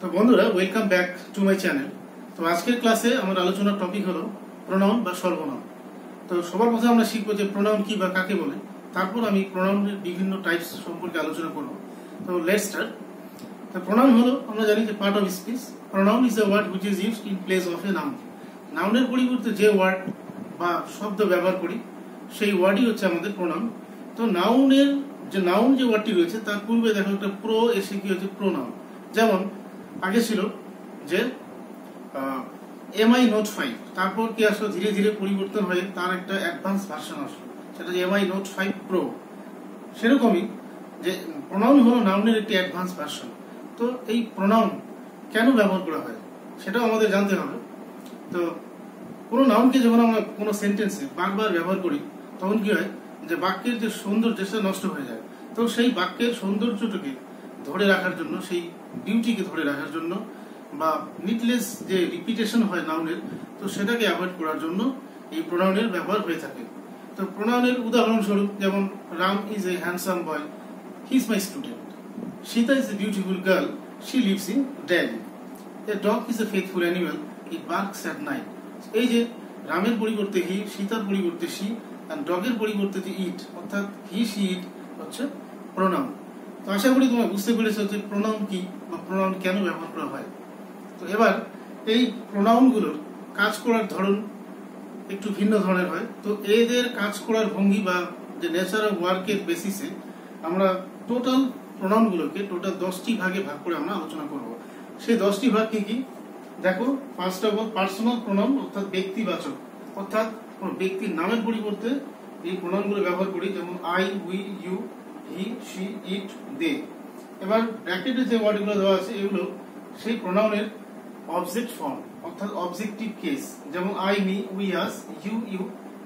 তো বন্ধুরা, welcome back to my channel. তো আজকের ক্লাসে আমার আলোচনার টপিক হলো প্রোনাউন বা সর্বনাম। তো সবার প্রথমে আমরা শিখবো যে প্রোনাউন কি বা কাকে বলে, তারপর আমি প্রোনাউনের বিভিন্ন টাইপস সম্পর্কে আলোচনা করব। তো লেটস স্টার্ট। তো প্রোনাউন হলো, আমরা জানি যে part of speech. Pronoun is a word which is used in place of a noun. নাউনের পরিবর্তে যে ওয়ার্ড বা শব্দ ব্যবহার করি সেই ওয়ার্ডই হচ্ছে আমাদের প্রোনাউন। তো নাউন যে ওয়ার্ডটি রয়েছে তার পূর্বে দেখো একটা প্রো এসে কি হচ্ছে প্রোনাউন। যেমন আগে ছিল যে MI Note 5, তারপর কি আসলো ধীরে ধীরে পরিবর্তন হয়ে তার একটা অ্যাডভান্স ভার্সন আসলো, সেটা যে MI Note 5 Pro। সেরকমই যে প্রোনাউন হলো নাউনের একটি অ্যাডভান্স ভার্সন। তো এই প্রোনাউন কেন ব্যবহার করা হয় সেটাও আমাদের জানতে হবে। তো কোনো নাউনকে যখন আমরা কোনো সেন্টেন্সে বারবার ব্যবহার করি তখন কি হয় যে বাক্যের যে সৌন্দর্য সেটা নষ্ট হয়ে যায়। তো সেই বাক্যের সৌন্দর্যটাকে ধরে রাখার জন্য, সেই বিউটিকে ধরে রাখার জন্য বা নিডলেস যে রিপিটেশন হয় নাউনের, তো সেটাকে অ্যাভয়েড করার জন্য এই প্রোনাউনের ব্যবহার হয়ে থাকে। তো প্রোনাউনের উদাহরণস্বরূপ যেমন Ram is a handsome boy, he is my student. Sita is a beautiful girl, she lives in Delhi. A dog is a faithful animal, it barks at night. এই যে রামের পরিবর্তে হি, সীতার পরিবর্তে শি, আর ডগের পরিবর্তে যে ইট, অর্থাৎ হি শি ইট হচ্ছে প্রোনাউন। তো আশা করি তোমরা বুঝতে পেরেছো যে প্রোনাউন কি বা প্রোনাউন কেন ব্যবহার করা হয়। তো এবার এই প্রোনাউনগুলোর কাজ করার ধরন একটু ভিন্ন ধরনের হয়। তো এদের কাজ করার ভঙ্গি বা যে নেচার অফ ওয়ার্কের বেসিসে আমরা টোটাল প্রোনাউনগুলোকে টোটাল 10টি ভাগে ভাগ করে আমরা আলোচনা করব। সেই 10টি ভাগ কি কি দেখো। First of all personal pronoun, অর্থাৎ ব্যক্তিবাচক, অর্থাৎ কোন ব্যক্তির নামের পরিবর্তে এই প্রোনাউনগুলো ব্যবহার করি, যেমন I, we, you, he, she, it, they. এবার ব্র্যাকেটে যে ওয়ার্ডগুলো দেওয়া আছে এগুলো সেই প্রোনাউনের অবজেক্ট ফর্ম, অর্থাৎ অবজেক্টিভ কেস। যেমন I, me, we, us, you, you,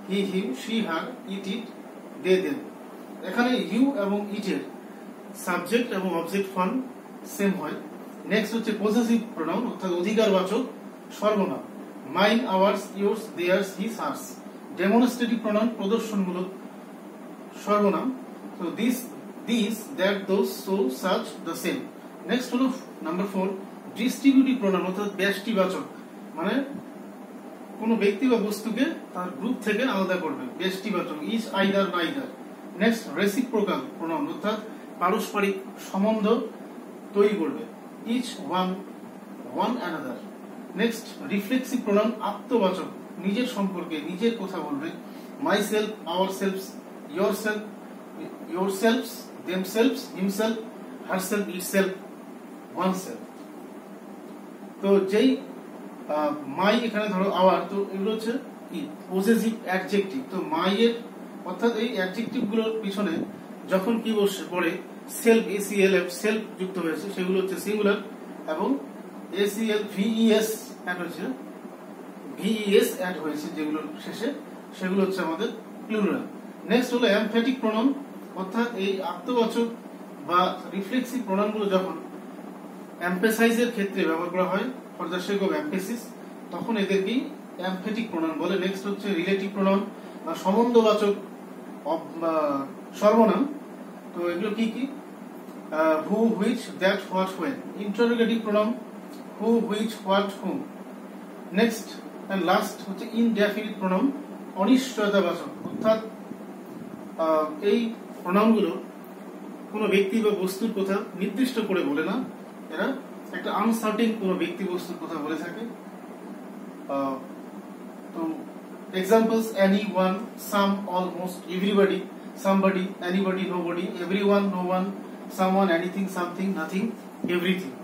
he, him, she, her, it, it, they, them. এখানে ইউ এবং ইটের সাবজেক্ট এবং অবজেক্ট ফর্ম সেম হয়। নেক্সট হচ্ছে পজেসিভ প্রোনাউন, অর্থাৎ অধিকারবাচক সর্বনাম। Mine, ours, yours, theirs, his, hers. Demonstrative pronoun প্রদর্শনমূলক সর্বনাম। তো this, that, those, so, such, the same. Next হলো নাম্বার 4 ডিস্ট্রিবিউটিভ প্রোনাউন, অর্থাৎ ব্যষ্টিবাচক, মানে কোনো ব্যক্তি বা বস্তুকে তার গ্রুপ থেকে আলাদা করবে, ব্যষ্টিবাচক। Each, either, neither. Next reciprocal pronoun, অর্থাৎ পারস্পরিক সম্বন্ধ তৈরি করবে, ইচ, ওয়ান অ্যানাদার। নেক্সট রিফ্লেক্সিভ প্রোনাউন আত্মবাচক, নিজের সম্পর্কে নিজের কথা বলবে, myself, ourselves, yourself, yourselves, themselves, himself, herself, itself, oneself. তো যেই মাই, এখানে ধরো আওয়ার, তো এগুলো হচ্ছে কি পজেসিভ অ্যাডজেক্টিভ। তো মাই এর অর্থাৎ এই অ্যাডজেক্টিভ গুলোর পিছনে যখন কি বসে পড়ে সেলফ, ACLF, সেলফ যুক্ত হয়েছে, সেগুলো হচ্ছে সিঙ্গুলার, এবং ACL, VES অ্যাড হয়েছে, VES অ্যাড হয়েছে যেগুলোর শেষে, সেগুলো হচ্ছে আমাদের প্লুরাল। নেক্সট হলো এমফ্যাটিক প্রোনাউন, অর্থাৎ এই আত্মবাচক বা রিফ্লেক্সিভ প্রোনাউনগুলো যখন এমফেসাইজের ক্ষেত্রে ব্যবহার করা হয়, for the sake of emphasis, তখন এদেরকেই এমফ্যাটিক প্রোনাউন বলে। নেক্সট হচ্ছে রিলেটিভ প্রোনাউন বা সম্বন্ধবাচক সর্বনাম। তো এগুলো কি কি? Who, which, that, what, when. Interrogative pronoun who, which, what, whom. Next and last হচ্ছে ইনডেফিনিট প্রোনাউন, অনিশ্চয়তাবাচক, অর্থাৎ এই প্রোনাউনগুলো কোনো ব্যক্তি বা বস্তুর কথা নির্দিষ্ট করে বলে না, এরা একটা আনসার্টেন কোনো ব্যক্তি বস্তুর কথা বলে থাকে। তো examples any, one, some, almost, everybody, somebody, anybody, nobody, everyone, no one, someone, anything, something, nothing, everything।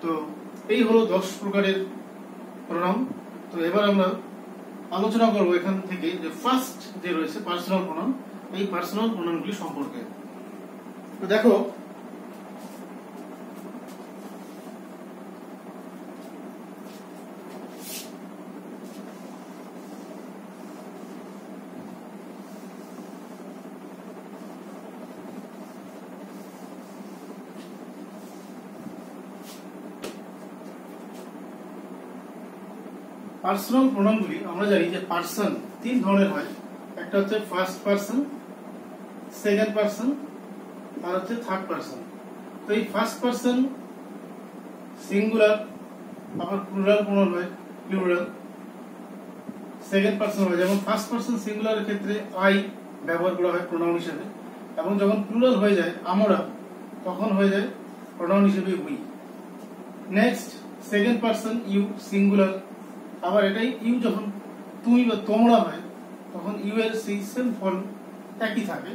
তো এই হলো 10 প্রকারের প্রোনাউন। তো এবার আমরা আলোচনা করব এখান থেকে যে ফার্স্ট যে রয়েছে পার্সোনাল প্রোনাউন, এই পার্সোনাল প্রোনাউনগুলি সম্পর্কে। তো দেখো পার্সোনাল প্রোনাউনগুলি আমরা জানি যে পার্সন 3 ধরনের হয়। একটা হচ্ছে ফার্স্ট পার্সন, সেকেন্ড পার্সন, আর হচ্ছে থার্ড পার্সন। তো এই ফার্স্ট পার্সন সিঙ্গুলার, আবার প্লুরাল প্রোনাউন হয় প্লুরাল। সেকেন্ড পারসন হয়, যেমন ফার্স্ট পারসন সিঙ্গুলারের ক্ষেত্রে আই ব্যবহার করা হয় প্রোনাউন হিসেবে, এবং যখন প্লুরাল হয়ে যায় আমরা, তখন হয়ে যায় প্রোনাউন হিসেবে we. Next second person you singular, আবার এটাই ইউ যখন তুমি বা তোমরা হয় তখন ইউ এর সেই সেম ফর্ম একই থাকে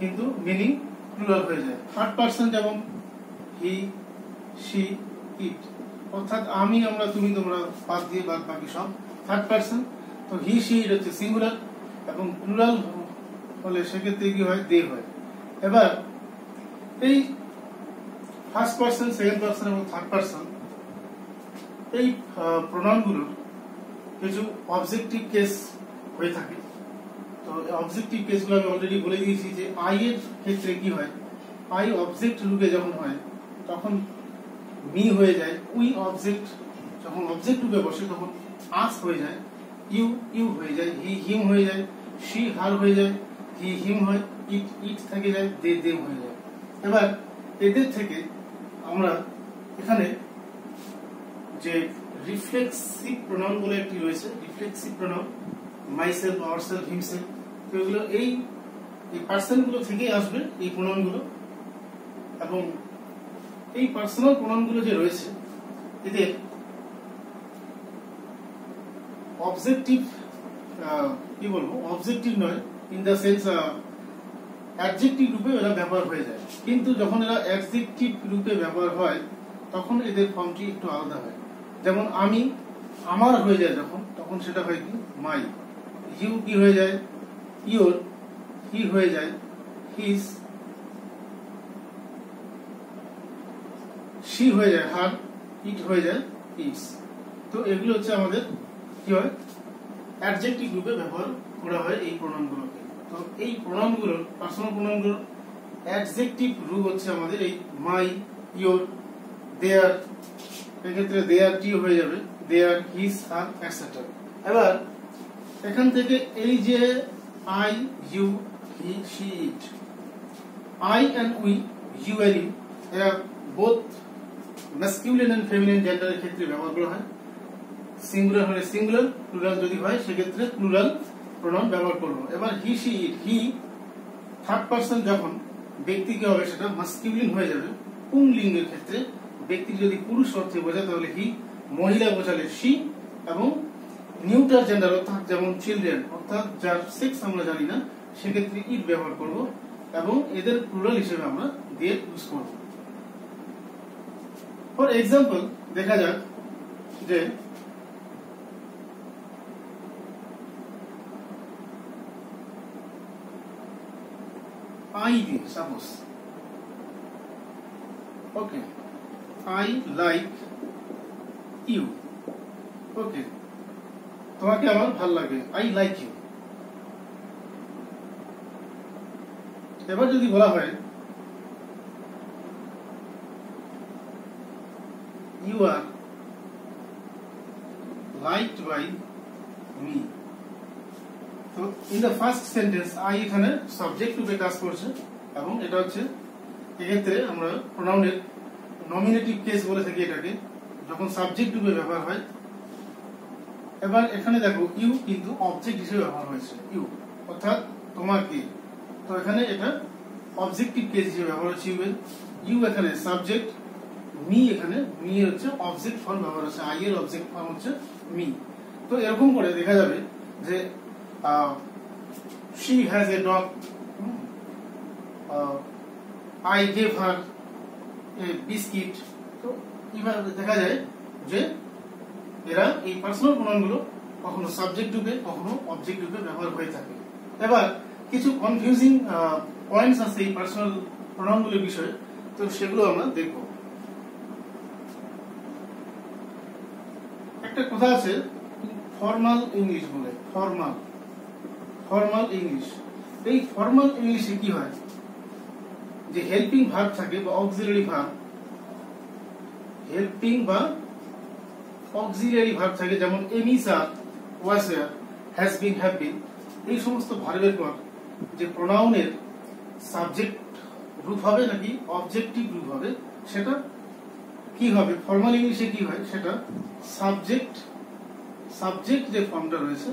কিন্তু মিনিং প্লুরাল হয়ে যায়। থার্ড পারসন যেমন হি, শি, ইট, অর্থাৎ আমি, আমরা, তুমি, তোমরা বাদ দিয়ে বাদ বাকি সব থার্ড পারসন। তো হি, শি, ইট হচ্ছে সিঙ্গুলার, এবং প্লুরাল হলে সেক্ষেত্রে কি হয়, দে হয়। এবার এই ফার্স্ট পারসন, সেকেন্ড পারসন এবং থার্ড পারসন এই প্রোনাউনগুলোর কিছু অবজেক্টিভ কেস হয়ে থাকে। তো অবজেক্টিভ কেসগুলো আমি অলরেডি বলে দিয়েছি যে আই এর ক্ষেত্রে কি হয়, আই অবজেক্ট রূপে যখন হয় তখন মি হয়ে যায়, উই অবজেক্ট যখন অবজেক্ট রূপে বসে তখন আস হয়ে যায়, ইউ ইউ হয়ে যায়, হি হিম হয়ে যায়, শি হার হয়ে যায়, হি হিম হয়, ইট ইট থেকে যায়, দে দেম হয়ে যায়। এবার এদের থেকে আমরা এখানে যে রিফ্লেক্সিভ প্রোনাউন বলে একটি রয়েছে, reflexive pronoun myself, ourself, himself, তো এগুলো এই পার্সন গুলো থেকেই আসবে এই প্রোনাউন গুলো। এবং এই পার্সোনাল প্রোনাউন গুলো যে রয়েছে এদের অবজেক্টিভ, কি বলবো, অবজেক্টিভ নয়, ইন দ্য সেন্স অ্যাডজেক্টিভ রূপে এরা ব্যবহার হয়ে যায়, কিন্তু যখন এরা অ্যাডজেক্টিভ রূপে ব্যবহার হয় তখন এদের ফর্মটি একটু আলাদা হয়। যেমন আমি, আমার হয়ে যায় যখন, তখন সেটা হয় কি মাই। ইউ কি হয়ে যায়, ইয়োর। হি হয়ে যায় হিজ। শি হয়ে যায় হার। ইট হয়ে যায় ইটস। তো এগুলো হচ্ছে আমাদের কি হয়, অ্যাডজেক্টিভ রূপে ব্যবহার করা হয় এই প্রোনাউনগুলোকে। তো এই প্রোনাউনগুলোর, পার্সোনাল প্রোনাউনগুলোর অ্যাডজেক্টিভ রূপ হচ্ছে আমাদের এই মাই, ইয়োর, দেয়ার, এক্ষেত্রে দেয়ার টি হয়ে যাবে, দেয়ার, হিজ, হার, এটসেট্রা। এবার এখান থেকে এই যে I, you, he, she, it, I and we, you and you, এরা বোথ ম্যাসকিউলিন এন্ড ফেমিনিন জেন্ডারের ক্ষেত্রে ব্যবহার করা হয়। সিঙ্গুলার হলে সিঙ্গুলার, প্লুরাল যদি হয় সেক্ষেত্রে প্লুরাল প্রোনাউন ব্যবহার করবো। এবার he, she, it, he third person যখন ব্যক্তিকে হবে সেটা মাস্কিউলিন হয়ে যাবে। পুংলিঙ্গের ক্ষেত্রে ব্যক্তি যদি পুরুষ অর্থে বোঝায় তাহলে হি, মহিলা বোঝালে শি, এবং নিউটার জেন্ডার অর্থাৎ যেমন চিলড্রেন অর্থাৎ যার সেক্স আমরা জানি না সেক্ষেত্রে ইট ব্যবহার করব, এবং এদের প্লুরাল হিসেবে আমরা দিয়ে ইউজ করব। ফর এক্সাম্পল দেখা যাক যে I দিয়ে suppose, okay, I like you, okay, তোমাকে আমার ভাল লাগে, I like you। এবার যদি বলা হয় you are liked by me, তো in the first sentence I এখানে সাবজেক্ট রূপে কাজ করছে, এবং এটা হচ্ছে এক্ষেত্রে আমরা প্রোনাউনের নমিনেটিভ কেস বলে থাকি এটাকে, যখন সাবজেক্ট রূপে ব্যবহার হয়। এবার এখানে দেখো ইউ কিন্তু অবজেক্ট হিসেবে ব্যবহার হয়েছে, ইউ অর্থাৎ তোমাকে, তো এখানে এটা অবজেক্টিভ কেস হিসেবে ব্যবহার হচ্ছে ইউ এখানে সাবজেক্ট, মি এখানে মি হচ্ছে অবজেক্ট ফর্ম ব্যবহার হচ্ছে, আই এর অবজেক্ট ফর্ম হচ্ছে মি। তো এরকম করে দেখা যাবে যে she has a dog, I gave her a biscuit। তো এইভাবে দেখা যায় যে এরা এই পার্সোনাল প্রোনাউনগুলো কখনো সাবজেক্ট রূপে কখনো অবজেক্ট রূপে ব্যবহার হয়ে থাকে। এবার কিছু কনফিউজিং পয়েন্টস আছে এই পার্সোনাল প্রোনাউনগুলোর বিষয়ে, তো সেগুলো আমরা দেখব। একটা কথা আছে ফর্মাল ইংলিশ বলে, ফর্মাল ইংলিশ। এই ফর্মাল ইংলিশে কি হয় যে হেল্পিং ভার্ব থাকে বা অক্সিলারি ভার্ব, হেল্পিং বা অক্সিলারি ভার্ব থাকে, যেমন am is are, was were, has been, have been. এই সমস্ত ভার্বের পর যে প্রোনাউনের সাবজেক্ট রূপ হবে নাকি অবজেক্টিভ রূপ হবে সেটা কি হবে, ফর্মাল ইংলিশে কি হয় সেটা সাবজেক্ট যে ফর্মটা রয়েছে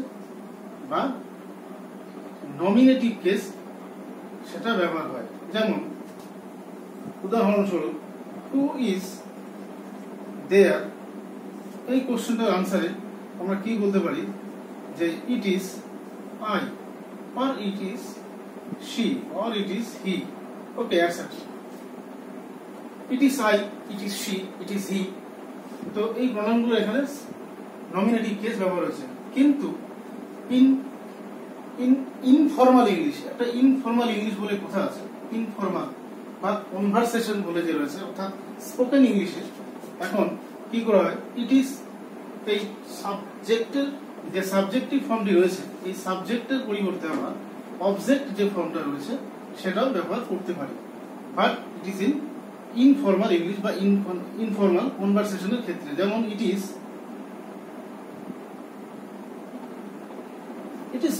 বা নমিনেটিভ কেস সেটা ব্যবহার হয়। যেমন উদাহরণস্বরূপ হু ইজ দেয়ার, এই কোশ্চেনটার আনসারে আমরা কি বলতে পারি যে it is I or it is she or it is he, okay, etc. It is I, it is she, it is he. তো এই প্রনাউনগুলো এখানে নমিনেটিভ কেস ব্যবহার হচ্ছে। কিন্তু ইনফর্মাল ইংলিশ, একটা ইনফর্মাল ইংলিশ বলে কথা আছে, ইনফর্মাল বা কনভারসেশন বলে যে রয়েছে, অর্থাৎ স্পোকেন ইংলিশে এখন কি করা হয়, ইট ইজ এই সাবজেক্টের যে সাবজেক্টিভ ফর্মটি রয়েছে, এই সাবজেক্টের পরিবর্তে আমরা অবজেক্ট যে ফর্মটা রয়েছে সেটাও ব্যবহার করতে পারি, but it is in informal English বা ইনফর্মাল কনভারসেশনের ক্ষেত্রে। যেমন it is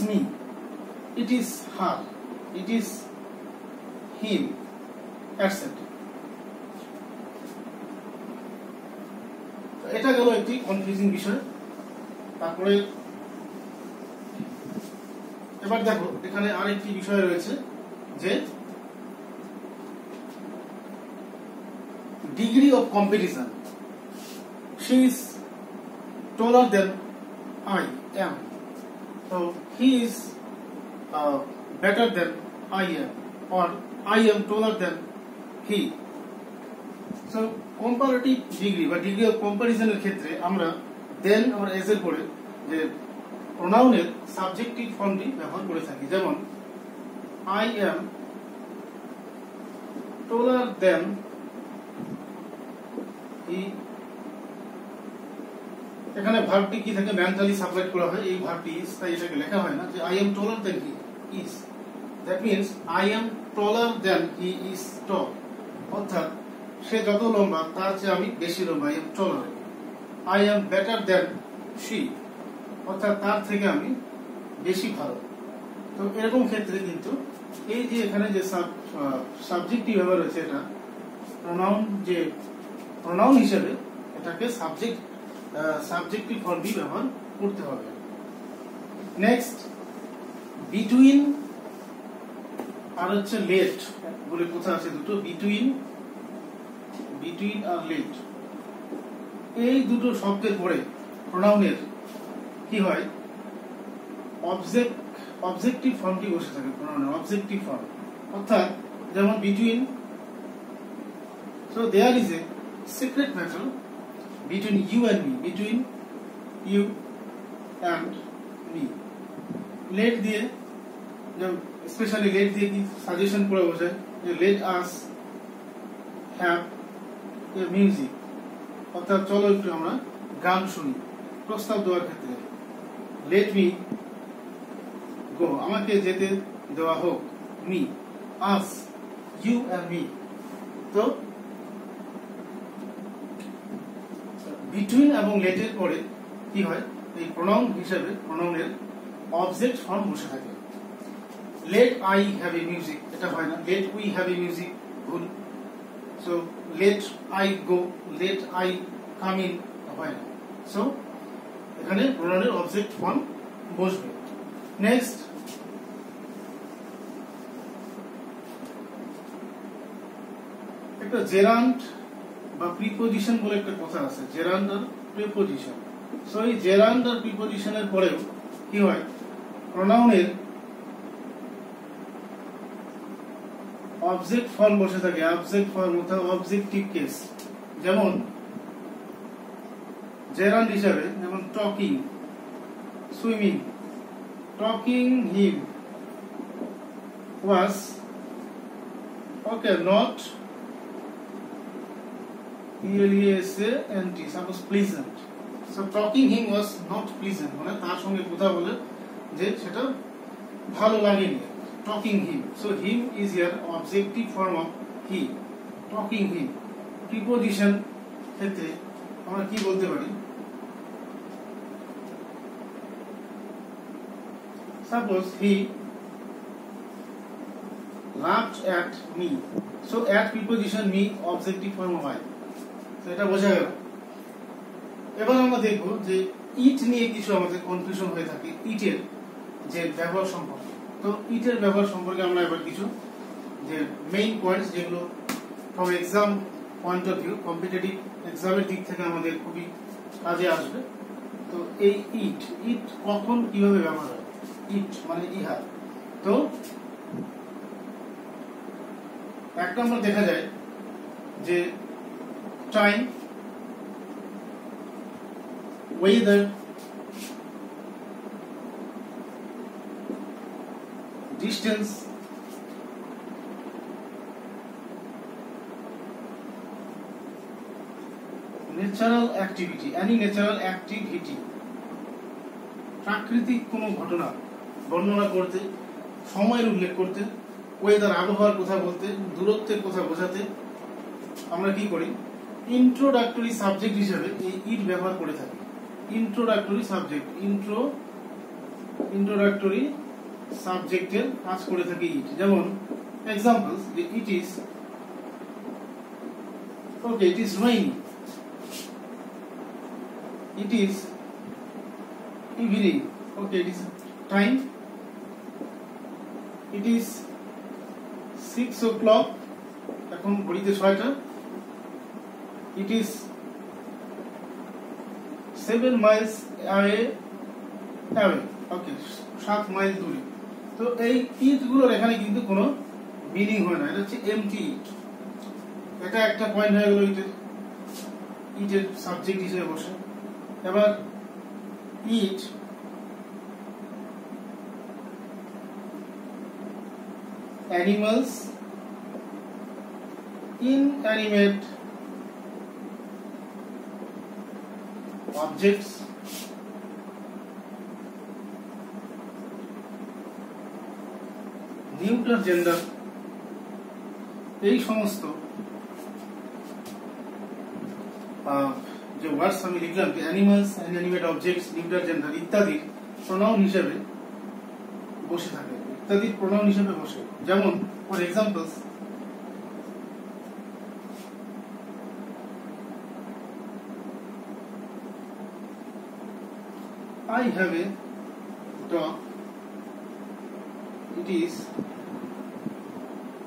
me, it is her, it is him, etcetera. এটা গেল একটি কনফিউজিং বিষয়। তারপরে এবার দেখো এখানে আরেকটি বিষয় রয়েছে যে degree of competition. She is taller than I am, so he is better than I am, or I am taller than he. So comparative degree বা ডিগ্রি অফ কম্পারিজনের ক্ষেত্রে আমরা দেন আমরা এস এর পরে যে প্রোনাউনের সাবজেক্টিভ ফর্মটি ব্যবহার করে থাকি। যেমন I am taller than he, এখানে ভার্বটি কি থাকে, মেন্টালি সাবজেক্ট করা হয়, এই ভার্বটি ইজ, তাই এটাকে লেখা হয় না যে I am taller than he is, that means I am taller than he is tall, অর্থাৎ সে যত লম্বা তার চেয়ে আমি বেশি লম্বা, I am taller. I am better than she, অর্থাৎ তার থেকে আমি বেশি ভালো। তো এরকম ক্ষেত্রে কিন্তু এই যে এখানে যে সাবজেক্টিভ ব্যবহার হয়েছে, এটা প্রোনাউন হিসেবে এটাকে সাবজেক্টিভ ফর্মই ব্যবহার করতে হবে। নেক্সট বিটুইন আর হচ্ছে লেট বলে কথা আছে দুটো, বিটুইন আর লেট, এই দুটো শব্দের পরে প্রোনাউনের কি হয়, অবজেক্টিভ ফর্মটি বসে থাকে প্রোনাউনের, অবজেক্টিভ ফর্ম। অর্থাৎ যেমন between, so there is a secret matter between you and me, between you and me. Let দিয়ে স্পেশালি লেট দিয়ে কি সাজেশন করে বোঝায় যে let us have a music, অর্থাৎ চলো একটু আমরা গান শুনি, প্রস্তাব দেওয়ার ক্ষেত্রে। লেট মি গো, আমাকে যেতে দেওয়া হোক, me, us, you and me. তো বিটুইন এবং লেটের পরে কি হয়, এই প্রোনাউন হিসেবে প্রোনাউনের অবজেক্ট ফর্ম বসে থাকে। Let I have a music, এটা হয় না, let we have a music, ভুল। So let I go, let I come in, হয় না। সো এখানে প্রোনাউনের অবজেক্ট ফর্ম বসবে। নেক্সট একটা জেরান্ড বা প্রিপোজিশন বলে একটা কথা আছে, জেরান্ড আর প্রিপোজিশন। সো এই জেরান্ড আর প্রিপোজিশনের পরেও কি হয়, প্রোনাউনের অবজেক্ট ফর্ম বসে থাকে, অবজেক্ট ফর্ম অর্থাৎ অবজেক্টিভ কেস। যেমন জেরান্ড হিসাবে যেমন talking, swimming, talking him was okay not suppose pleasant. So talking him was not pleasant, মানে তার সঙ্গে কথা বলে যে সেটা ভালো লাগেনি, talking him. So him is here objective form of he, talking him. Preposition ক্ষেত্রে আমরা কি বলতে পারি, suppose he laughed at me. So at preposition me objective form হয়, তো এটা বোঝা গেল। এবার আমরা দেখব যে ইট নিয়ে কিছু আমাদের কনফিউশন হয়ে থাকে, ইটের যে ব্যবহার সম্পর্কে। তো ইটের ব্যবহার সম্পর্কে আমরা এবার কিছু যে মেইন পয়েন্টস, যেগুলো from exam point of view, competitive এক্সামের দিক থেকে আমাদের খুবই কাজে আসবে। তো এই ইট কখন কিভাবে ব্যবহার হয়, ইট মানে ইহা। তো এক নম্বর দেখা যায় যে time, weather, distance, natural activity, any natural activity, প্রাকৃতিক কোনো ঘটনা বর্ণনা করতে, সময়ের উল্লেখ করতে, ওয়েদার আবহাওয়ার কথা বলতে, দূরত্বের কথা বোঝাতে আমরা কি করি, ইন্ট্রোডাক্টরি সাবজেক্ট হিসেবে এই ইট ব্যবহার করে থাকি। ইন্ট্রোডাক্টরি সাবজেক্ট, ইন্ট্রোডাক্টরি সাবজেক্টের কাজ করে থাকি ইট। যেমন এক্সাম্পলস, যে it is okay, it is রাইনি, it is evening, okay, it is time, it is 6 o'clock, এখন ঘড়িতে 6টা, it is 7 miles away, okay, 7 mile দূরে। তো এই ইট গুলোর এখানে কিন্তু কোনো মিনিং হয় না, এটা হচ্ছে এমটি ইট। এটা একটা পয়েন্ট হয়ে গেল ইটের সাবজেক্ট হিসেবে বসে। এবার it animals, inanimate objects, neutral gender, এই সমস্ত যে ওয়ার্ডস আমি লিখলাম, যে animals, inanimate objects, neutral gender ইত্যাদি প্রোনাউন হিসেবে বসে থাকে, ইত্যাদি প্রোনাউন হিসেবে বসে। যেমন for examples, I have a dog, it is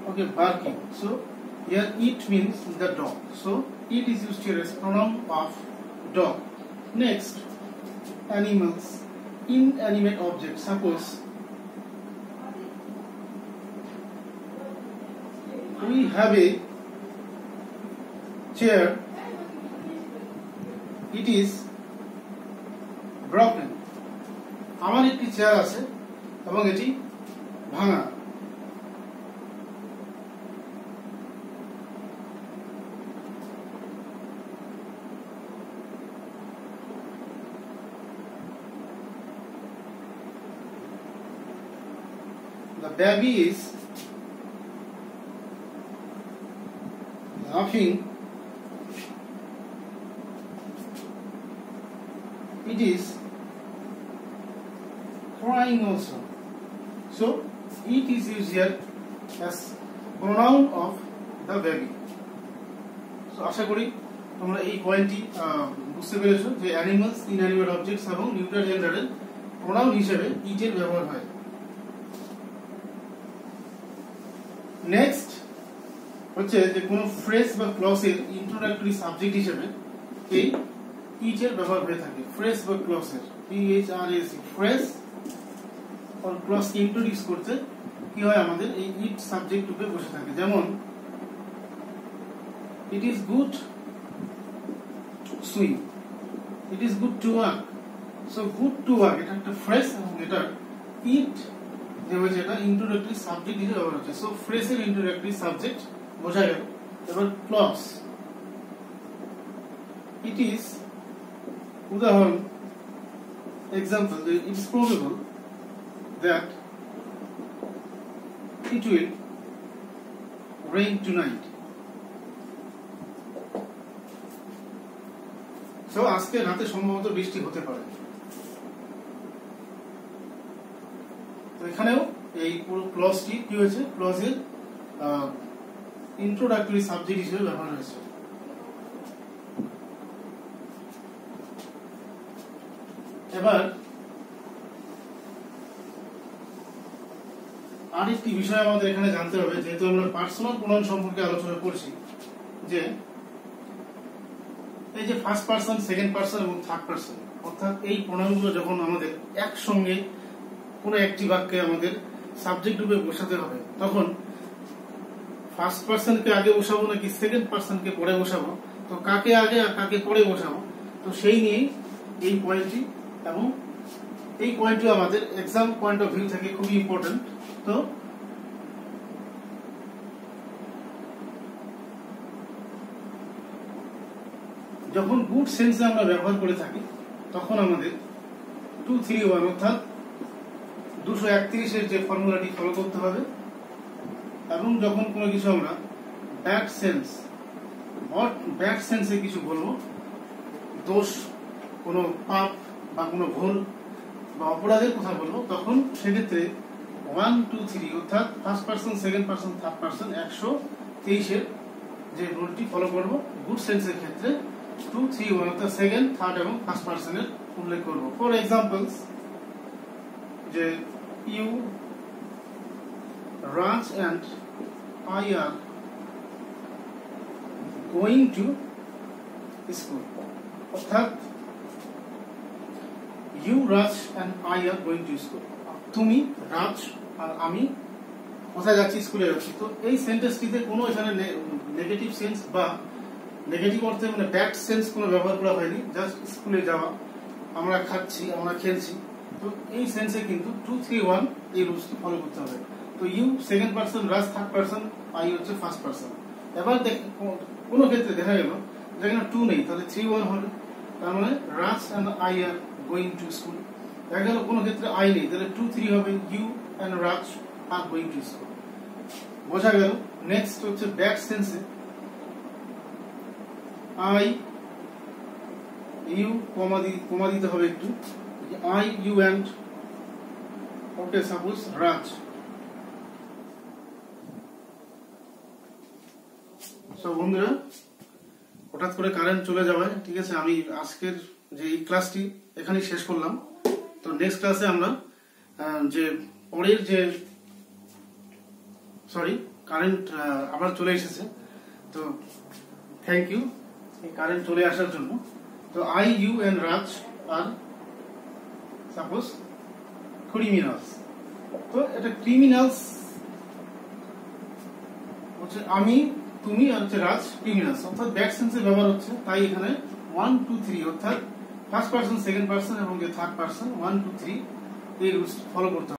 okay barking, so here it means the dog, so it is used here as pronoun of dog. Next, animals, inanimate objects. Suppose we have a chair, it is broken. আমার একটি chair আছে এবং এটি ভাঙা। The baby is laughing, it is crying also, so it is used here as pronoun of the baby. So আশা করি তোমরা এই পয়েন্টটি বুঝতে পেরেছো যে অ্যানিমালস, ইনঅ্যানিমেট অবজেক্টস এবং নিউট্রাল জেন্ডারের প্রোনাউন হিসেবে ইটের ব্যবহার হয়। নেক্সট হচ্ছে যে কোনো ফ্রেজ বা ক্লজের ইন্ট্রোডাক্টরি সাবজেক্ট হিসেবে এই ইটের ব্যবহার হয়ে থাকে। ফ্রেজ বা ক্লজের, PHRAC, ফ্রেজ আর ক্লজকে ইন্ট্রোডিউস করতে কি হয়, আমাদের এই ইট সাবজেক্ট রূপে বসে থাকে। যেমন it is good swim, it is good to walk, so good to walk এটা একটা ফ্রেজ এবং এটা ইট যে হয়েছে এটা ইন্ট্রোডাক্টরি সাবজেক্ট হিসেবে ব্যবহার হচ্ছে। সো ফ্রেজের ইন্ট্রোডাক্টরি সাবজেক্ট বোঝা গেল। এবার ক্লজ, ইট ইজ উদাহরণ, example, it is probable that it will rain tonight. So আজকে রাতে সম্ভবত বৃষ্টি হতে পারে। তো এখানেও এই পুরো ক্লজটি কি হয়েছে, ক্লজের ইন্ট্রোডাক্টরি সাবজেক্ট হিসেবে ব্যবহার হয়েছে। এবার আরেকটি বিষয় আমাদের এখানে জানতে হবে, যেহেতু আমরা পার্সোনাল প্রোনাউন সম্পর্কে আলোচনা করছি, যে এই যে ফার্স্ট পারসন, সেকেন্ড পারসন এবং থার্ড পারসন, অর্থাৎ এই প্রোনাউনগুলো যখন আমাদের একসঙ্গে কোনো একটি বাক্যে আমাদের সাবজেক্ট রূপে বসাতে হবে, তখন ফার্স্ট পারসনকে আগে বসাবো নাকি সেকেন্ড পারসনকে পরে বসাবো, তো কাকে আগে আর কাকে পরে বসাবো, তো সেই নিয়েই এই পয়েন্টটি, এবং এই পয়েন্টটি আমাদের এক্সাম পয়েন্ট অফ ভিউ থেকে খুবই ইম্পর্টেন্ট। তো যখন গুড সেন্সে আমরা ব্যবহার করে থাকি, তখন আমাদের 2-3-1 অর্থাৎ 231 যে ফর্মুলাটি ফলো করতে হবে। এবং যখন কোনো কিছু আমরা ব্যাড সেন্সে কিছু বলবো, দোষ, কোনো পাপ বা কোনো ভুল বা অপরাধের কথা বলবো, তখন সেক্ষেত্রে 1-2-3 অর্থাৎ first person, second person, third person 123 যে রুলটি ফলো করবো। গুড সেন্সের ক্ষেত্রে 2-3-1 অর্থাৎ সেকেন্ড, থার্ড এবং ফার্স্ট পারসনের উল্লেখ করব। ফর এক্সাম্পলস, যে you, Raj and I are going to school, অর্থাৎ you, Raj and I are going to school, তুমি, রাজ আর আমি কোথায় যাচ্ছি, স্কুলে যাচ্ছি। তো এই সেন্টেন্সটিতে কোনো এখানে নেগেটিভ সেন্স বা নেগেটিভ অর্থে মানে ব্যাড সেন্স কোনো ব্যবহার করা হয়নি, জাস্ট স্কুলে যাওয়া, আমরা খাচ্ছি, আমরা খেলছি। তো এই সেন্সে কিন্তু 2-3-1 এই রুলসটি ফলো করতে হবে। তো you second person, Raj third person, I হচ্ছে ফার্স্ট পারসন। এবার কোনো ক্ষেত্রে দেখা গেল যেখানে 2 নেই, তাহলে 3-1 হবে, তার মানে Raj and I are going to school. দেখা গেল কোনো ক্ষেত্রে আই নেই, তাহলে 2-3 হবে, you and Raj are going to school. বোঝা গেল। নেক্সট হচ্ছে ব্যাড সেন্সে আই, ইউ, কমা দিতে হবে একটু, I, you and, okay, suppose Raj. So বন্ধুরা, হঠাৎ করে কারেন্ট চলে যাওয়ায়, ঠিক আছে, আমি আজকের যে এই ক্লাসটি এখানেই শেষ করলাম। তো নেক্সট ক্লাসে আমরা যে পরের যে কারেন্ট আবার চলে এসেছে, তো থ্যাংক ইউ এই কারেন্ট চলে আসার জন্য। তো আই, ইউ অ্যান্ড রাজ আর সাপোজ ক্রিমিনালস। তো এটা ক্রিমিনালস হচ্ছে আমি, তুমি আর হচ্ছে রাজ ক্রিমিনালস, অর্থাৎ ব্যাড সেন্সে ব্যবহার হচ্ছে, তাই এখানে 1-2-3 অর্থাৎ ফার্স্ট পারসন, সেকেন্ড পারসন এবং যে থার্ড পারসন 1-2-3 এই রুলস ফলো করতে হবে।